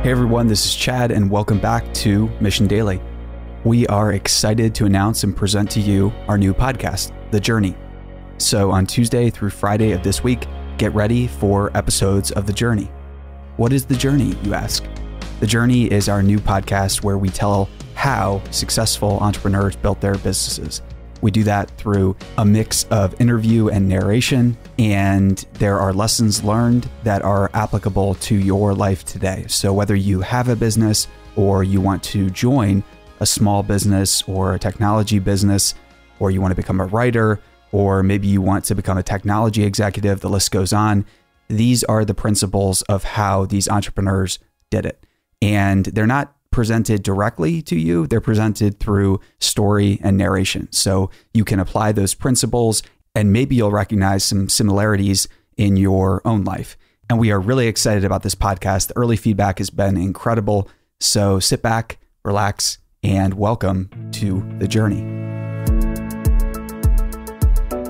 Hey everyone, this is Chad and welcome back to Mission Daily. We are excited to announce and present to you our new podcast, The Journey. So on Tuesday through Friday of this week, get ready for episodes of The Journey. What is The Journey, you ask? The Journey is our new podcast where we tell how successful entrepreneurs built their businesses. We do that through a mix of interview and narration, and there are lessons learned that are applicable to your life today. So whether you have a business or you want to join a small business or a technology business, or you want to become a writer, or maybe you want to become a technology executive, the list goes on. These are the principles of how these entrepreneurs did it. And they're not presented directly to you, they're presented through story and narration. So you can apply those principles and maybe you'll recognize some similarities in your own life. And we are really excited about this podcast. The early feedback has been incredible. So sit back, relax, and welcome to The Journey.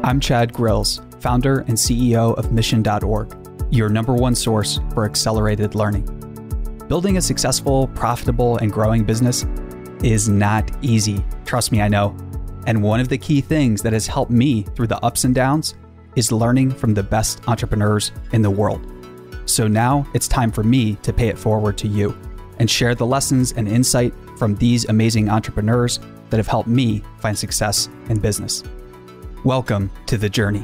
I'm Chad Grills, founder and CEO of Mission.org, your number one source for accelerated learning. Building a successful, profitable, and growing business is not easy. Trust me, I know. And one of the key things that has helped me through the ups and downs is learning from the best entrepreneurs in the world. So now it's time for me to pay it forward to you and share the lessons and insight from these amazing entrepreneurs that have helped me find success in business. Welcome to The Journey.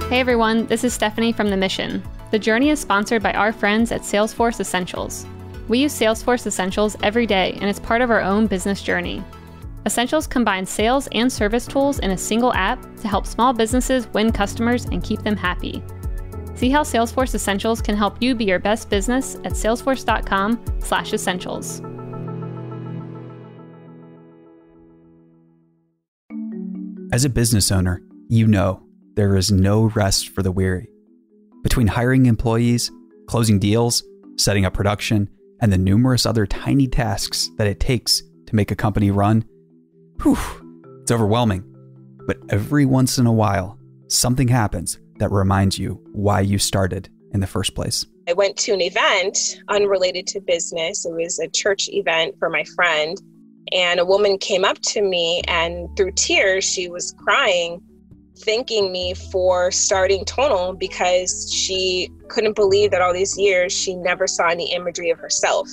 Hey everyone, this is Stephanie from The Mission. The Journey is sponsored by our friends at Salesforce Essentials. We use Salesforce Essentials every day and it's part of our own business journey. Essentials combines sales and service tools in a single app to help small businesses win customers and keep them happy. See how Salesforce Essentials can help you be your best business at salesforce.com/essentials. As a business owner, you know there is no rest for the weary. Between hiring employees, closing deals, setting up production, and the numerous other tiny tasks that it takes to make a company run, it's overwhelming. But every once in a while, something happens that reminds you why you started in the first place. I went to an event unrelated to business. It was a church event for my friend. And a woman came up to me and through tears, she was crying, thanking me for starting Tonal because she couldn't believe that all these years she never saw any imagery of herself.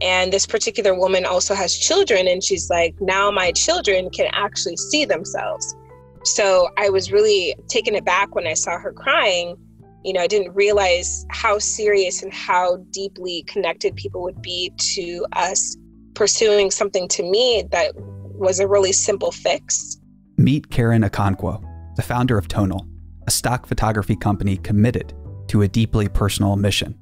And this particular woman also has children and she's like, now my children can actually see themselves. So I was really taken aback when I saw her crying. You know, I didn't realize how serious and how deeply connected people would be to us pursuing something to me that was a really simple fix. Meet Karen Okonkwo, the founder of Tonal, a stock photography company committed to a deeply personal mission,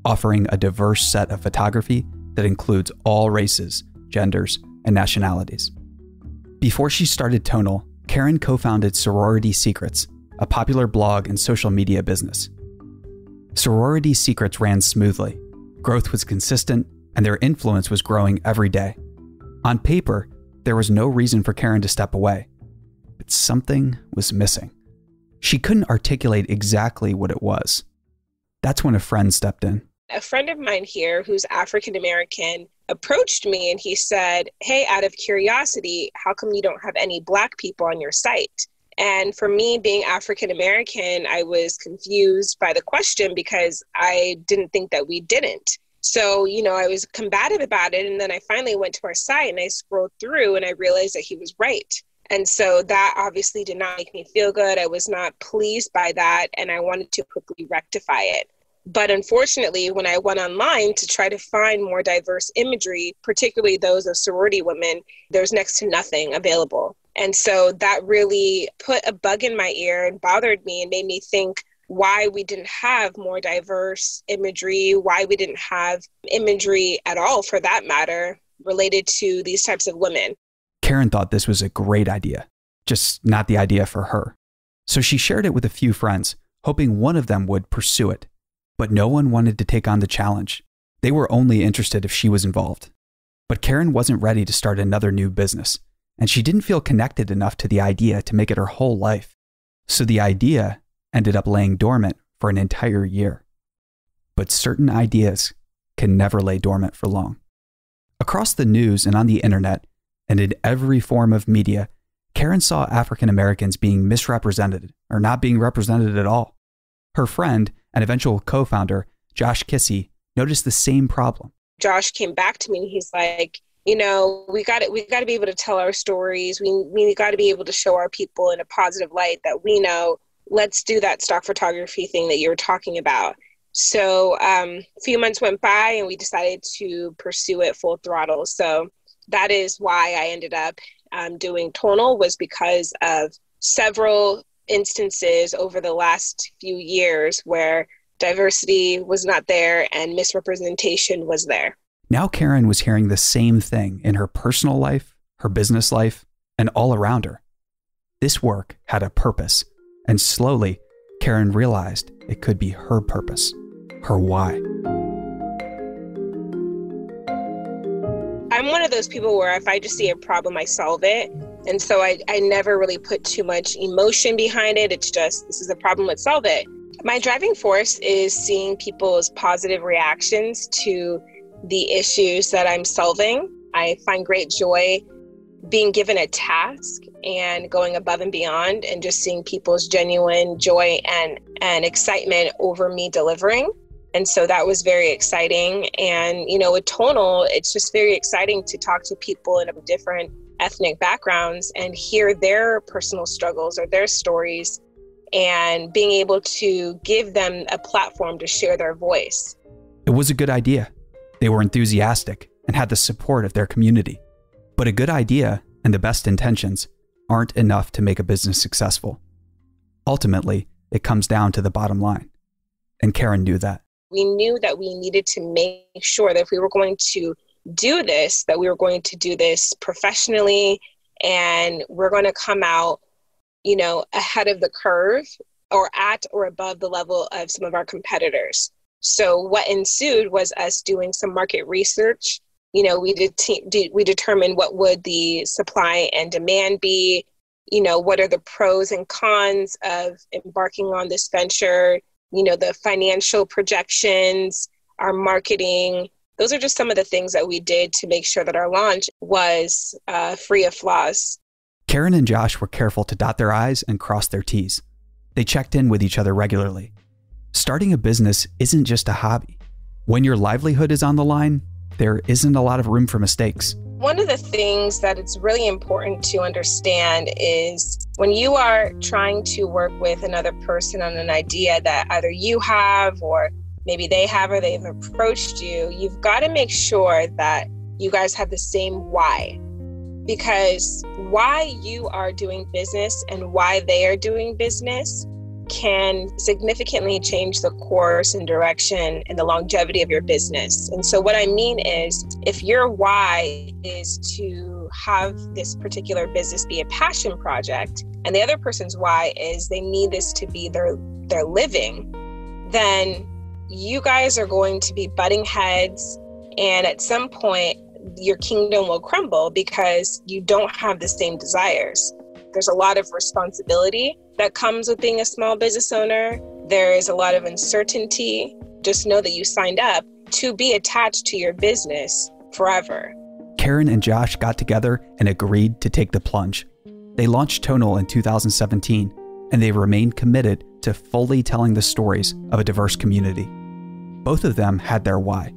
offering a diverse set of photography that includes all races, genders, and nationalities. Before she started Tonal, Karen co-founded Sorority Secrets, a popular blog and social media business. Sorority Secrets ran smoothly, growth was consistent, and their influence was growing every day. On paper, there was no reason for Karen to step away. But something was missing. She couldn't articulate exactly what it was. That's when a friend stepped in. A friend of mine here who's African American approached me and he said, hey, out of curiosity, how come you don't have any Black people on your site? And for me, being African American, I was confused by the question because I didn't think that we didn't. So, you know, I was combative about it. And then I finally went to our site and I scrolled through and I realized that he was right. And so that obviously did not make me feel good. I was not pleased by that. And I wanted to quickly rectify it. But unfortunately, when I went online to try to find more diverse imagery, particularly those of sorority women, there's next to nothing available. And so that really put a bug in my ear and bothered me and made me think why we didn't have more diverse imagery, why we didn't have imagery at all, for that matter, related to these types of women. Karen thought this was a great idea, just not the idea for her. So she shared it with a few friends, hoping one of them would pursue it. But no one wanted to take on the challenge. They were only interested if she was involved. But Karen wasn't ready to start another new business, and she didn't feel connected enough to the idea to make it her whole life. So the idea ended up laying dormant for an entire year. But certain ideas can never lay dormant for long. Across the news and on the internet, and in every form of media, Karen saw African Americans being misrepresented or not being represented at all. Her friend and eventual co-founder, Josh Kissy, noticed the same problem. Josh came back to me and he's like, we got to be able to tell our stories. We got to be able to show our people in a positive light that we know. Let's do that stock photography thing that you were talking about. So a few months went by and we decided to pursue it full throttle. So that is why I ended up doing Tonal, was because of several instances over the last few years where diversity was not there and misrepresentation was there. Now Karen was hearing the same thing in her personal life, her business life, and all around her. This work had a purpose, and slowly, Karen realized it could be her purpose, her why. I'm one of those people where if I just see a problem, I solve it. And so I never really put too much emotion behind it. It's just, this is a problem, let's solve it. My driving force is seeing people's positive reactions to the issues that I'm solving. I find great joy being given a task and going above and beyond and just seeing people's genuine joy and excitement over me delivering. And so that was very exciting. And, with Tonal, it's just very exciting to talk to people in different ethnic backgrounds and hear their personal struggles or their stories, and being able to give them a platform to share their voice. It was a good idea. They were enthusiastic and had the support of their community. But a good idea and the best intentions aren't enough to make a business successful. Ultimately, it comes down to the bottom line. And Karen knew that. We knew that we needed to make sure that if we were going to do this, that we were going to do this professionally, and we're going to come out, ahead of the curve or at or above the level of some of our competitors. So what ensued was us doing some market research. We determined what would the supply and demand be, what are the pros and cons of embarking on this venture, the financial projections, our marketing. Those are just some of the things that we did to make sure that our launch was free of flaws. Karen and Josh were careful to dot their I's and cross their T's. They checked in with each other regularly. Starting a business isn't just a hobby. When your livelihood is on the line, there isn't a lot of room for mistakes. One of the things that it's really important to understand is when you are trying to work with another person on an idea that either you have or maybe they have or they've approached you, you've got to make sure that you guys have the same why. Because why you are doing business and why they are doing business can significantly change the course and direction and the longevity of your business. And so what I mean is, if your why is to have this particular business be a passion project, and the other person's why is they need this to be their living, then you guys are going to be butting heads, and at some point your kingdom will crumble because you don't have the same desires. There's a lot of responsibility that comes with being a small business owner. There is a lot of uncertainty. Just know that you signed up to be attached to your business forever. Karen and Josh got together and agreed to take the plunge. They launched Tonal in 2017, and they remained committed to fully telling the stories of a diverse community. Both of them had their why.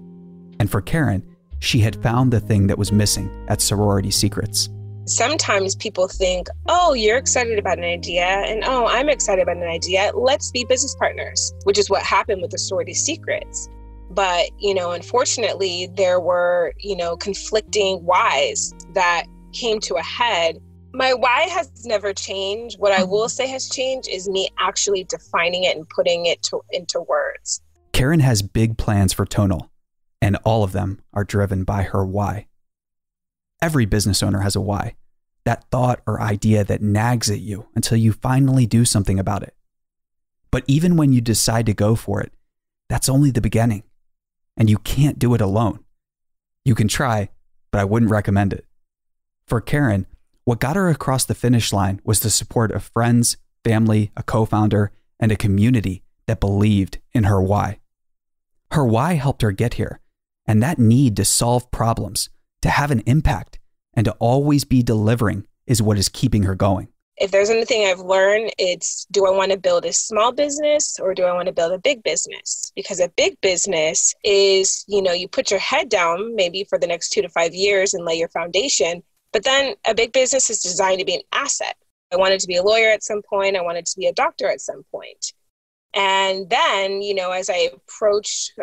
And for Karen, she had found the thing that was missing at Sorority Secrets. Sometimes people think, oh, you're excited about an idea, and oh, I'm excited about an idea. Let's be business partners, which is what happened with the Sorority Secrets. But, unfortunately, there were, conflicting whys that came to a head. My why has never changed. What I will say has changed is me actually defining it and putting it into words. Karen has big plans for Tonal, and all of them are driven by her why. Every business owner has a why, that thought or idea that nags at you until you finally do something about it. But even when you decide to go for it, that's only the beginning, and you can't do it alone. You can try, but I wouldn't recommend it. For Karen, what got her across the finish line was the support of friends, family, a co-founder, and a community that believed in her why. Her why helped her get here, and that need to solve problems, to have an impact, and to always be delivering is what is keeping her going. If there's anything I've learned, it's, do I want to build a small business or do I want to build a big business? Because a big business is, you put your head down maybe for the next 2 to 5 years and lay your foundation. But then a big business is designed to be an asset. I wanted to be a lawyer at some point. I wanted to be a doctor at some point. And then, as I approached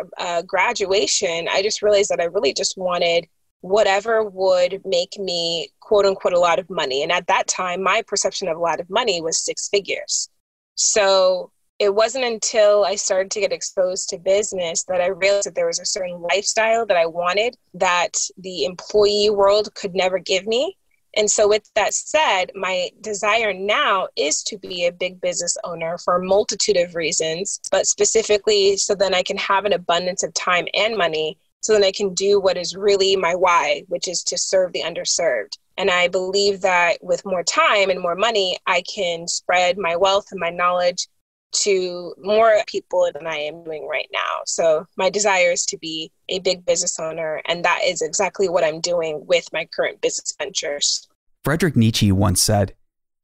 graduation, I just realized that I really just wanted whatever would make me, quote unquote, a lot of money. And at that time, my perception of a lot of money was 6 figures. So it wasn't until I started to get exposed to business that I realized that there was a certain lifestyle that I wanted that the employee world could never give me. And so with that said, my desire now is to be a big business owner for a multitude of reasons, but specifically so then I can have an abundance of time and money so then I can do what is really my why, which is to serve the underserved. And I believe that with more time and more money, I can spread my wealth and my knowledge to more people than I am doing right now. So my desire is to be a big business owner, and that is exactly what I'm doing with my current business ventures. Friedrich Nietzsche once said,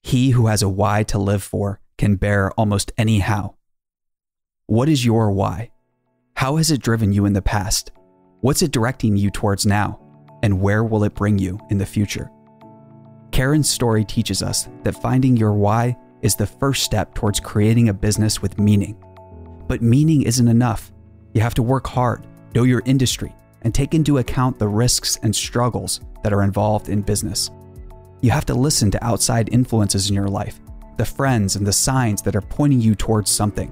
"He who has a why to live for can bear almost any how." What is your why? How has it driven you in the past? What's it directing you towards now? And where will it bring you in the future? Karen's story teaches us that finding your why is the first step towards creating a business with meaning. But meaning isn't enough. You have to work hard, know your industry, and take into account the risks and struggles that are involved in business. You have to listen to outside influences in your life, the friends and the signs that are pointing you towards something.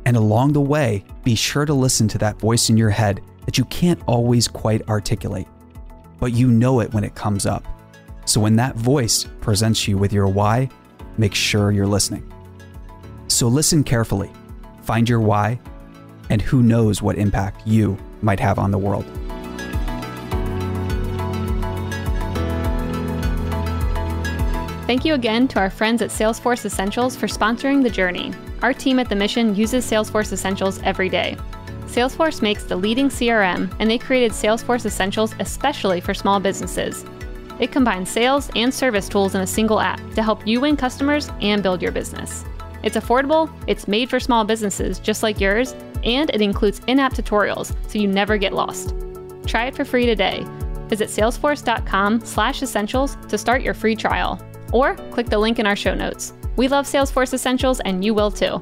And along the way, be sure to listen to that voice in your head that you can't always quite articulate, but you know it when it comes up. So when that voice presents you with your why, make sure you're listening. So listen carefully, find your why, and who knows what impact you might have on the world. Thank you again to our friends at Salesforce Essentials for sponsoring the journey. Our team at The Mission uses Salesforce Essentials every day. Salesforce makes the leading CRM, and they created Salesforce Essentials especially for small businesses. It combines sales and service tools in a single app to help you win customers and build your business. It's affordable, it's made for small businesses just like yours, and it includes in-app tutorials so you never get lost. Try it for free today. Visit salesforce.com/essentials to start your free trial, or click the link in our show notes. We love Salesforce Essentials, and you will too.